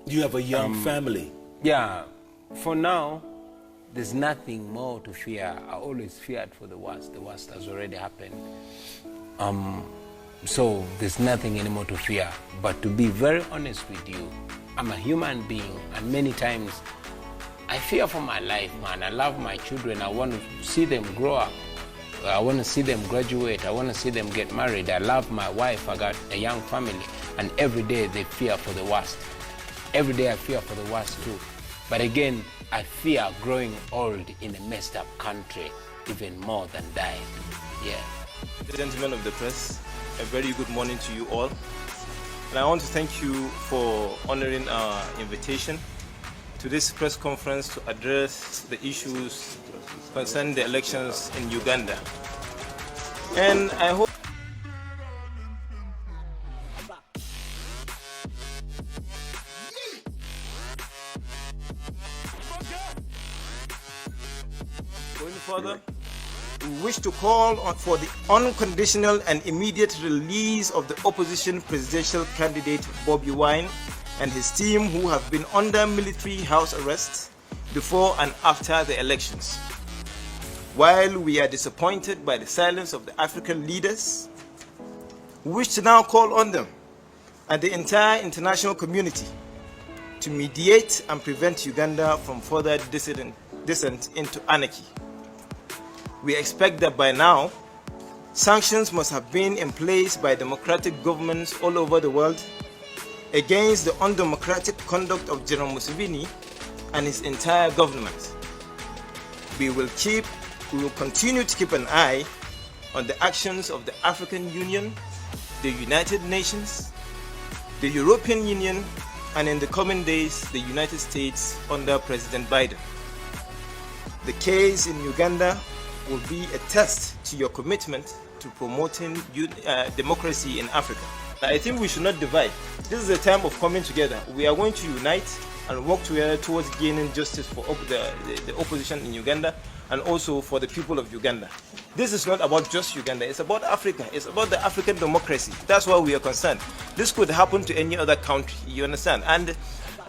You have a young family. Yeah, for now, there's nothing more to fear. I always feared for the worst. The worst has already happened. So there's nothing anymore to fear. But to be very honest with you, I'm a human being, and many times I fear for my life, man. I love my children. I want to see them grow up. I want to see them graduate. I want to see them get married. I love my wife. I got a young family. And every day they fear for the worst. Every day I fear for the worst too. But again, I fear growing old in a messed up country even more than dying. Yeah. Gentlemen of the press, a very good morning to you all. And I want to thank you for honoring our invitation to this press conference to address the issues concerning the elections in Uganda. And I hope going further, we wish to call for the unconditional and immediate release of the opposition presidential candidate Bobi Wine and his team, who have been under military house arrest before and after the elections. While we are disappointed by the silence of the African leaders, we wish to now call on them and the entire international community to mediate and prevent Uganda from further descent into anarchy. We expect that by now, sanctions must have been in place by democratic governments all over the world against the undemocratic conduct of General Museveni and his entire government. We will continue to keep an eye on the actions of the African Union, the United Nations, the European Union, and in the coming days, the United States under President Biden. The case in Uganda will be a test to your commitment to promoting democracy in Africa. I think we should not divide. This is a time of coming together. We are going to unite and work together towards gaining justice for the opposition in Uganda and also for the people of Uganda. This is not about just Uganda, it's about Africa, it's about the African democracy. That's why we are concerned. This could happen to any other country, you understand? And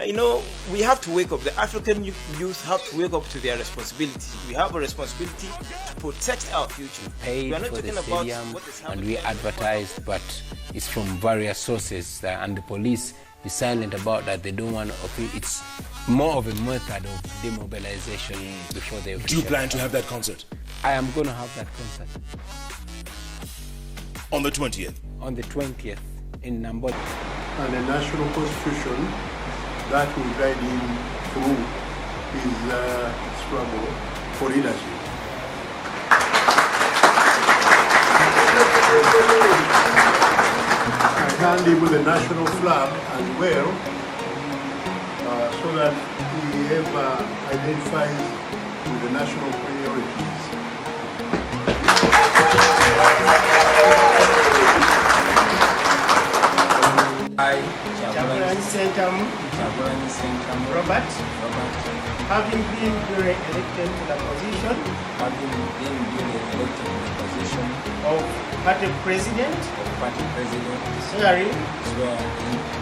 you know, we have to wake up. The African youth have to wake up to their responsibility. We have a responsibility to protect our future. We are not talking about what is happening. And we advertised, but it's from various sources, and the police is silent about that. They don't want to appeal. It's more of a method of demobilization before they. Do you plan to have that concert? I am going to have that concert. On the 20th? On the 20th in Nambo. And the national constitution that will guide him through his struggle for leadership. I hand him the national flag as well, so that he ever identifies with the national priorities. Robert, having been duly elected to the position of party president, swearing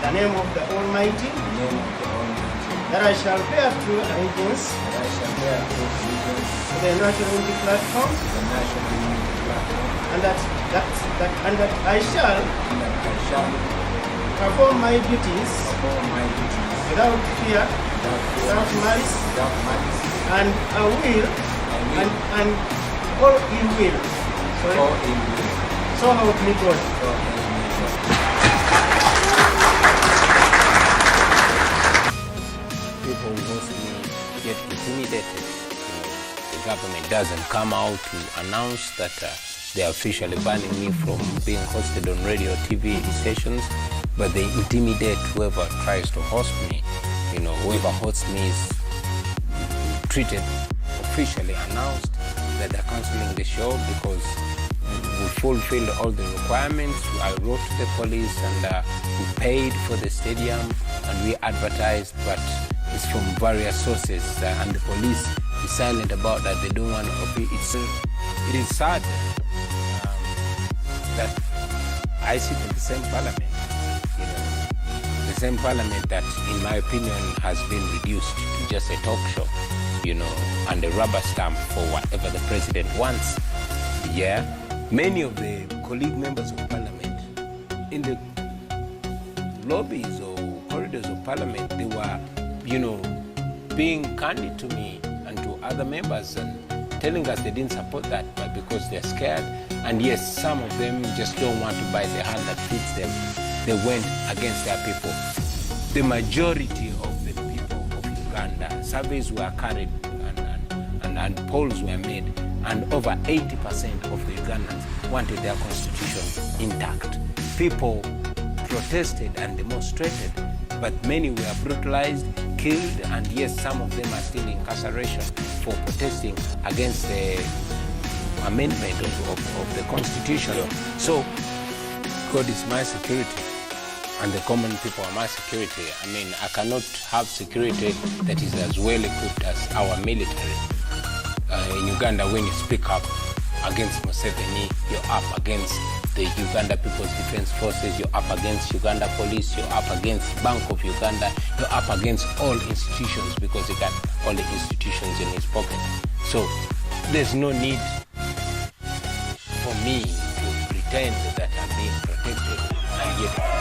the name of the Almighty, that I shall bear true allegiance to the national unity platform, and that I shall perform my duties without fear, without malice, and I will, and all in will. So help me God. People mostly get intimidated. The government doesn't come out to announce that they are officially banning me from being hosted on radio, TV stations, but they intimidate whoever tries to host me. You know, whoever hosts me is treated, officially announced that they're cancelling the show because we fulfilled all the requirements. I wrote to the police and we paid for the stadium and we advertised, but it's from various sources and the police is silent about that. They don't want to appeal. It is sad that I sit in the same parliament. You know, the same parliament that, in my opinion, has been reduced to just a talk show, you know, and a rubber stamp for whatever the president wants. Yeah, many of the colleague members of parliament in the lobbies or corridors of parliament, they were, you know, being candid to me and to other members and telling us they didn't support that, but because they're scared. And yes, some of them just don't want to bite the hand that feeds them. They went against their people. The majority of the people of Uganda, surveys were carried and polls were made, and over 80% of the Ugandans wanted their constitution intact. People protested and demonstrated, but many were brutalized, killed, and yes, some of them are still in incarceration for protesting against the amendment of the constitution. So, God is my security, and the common people are my security. I mean, I cannot have security that is as well equipped as our military. In Uganda, when you speak up against Museveni, you're up against the Uganda People's Defense Forces, you're up against Uganda Police, you're up against Bank of Uganda, you're up against all institutions because he got all the institutions in his pocket. So there's no need for me to pretend that I'm being protected and yet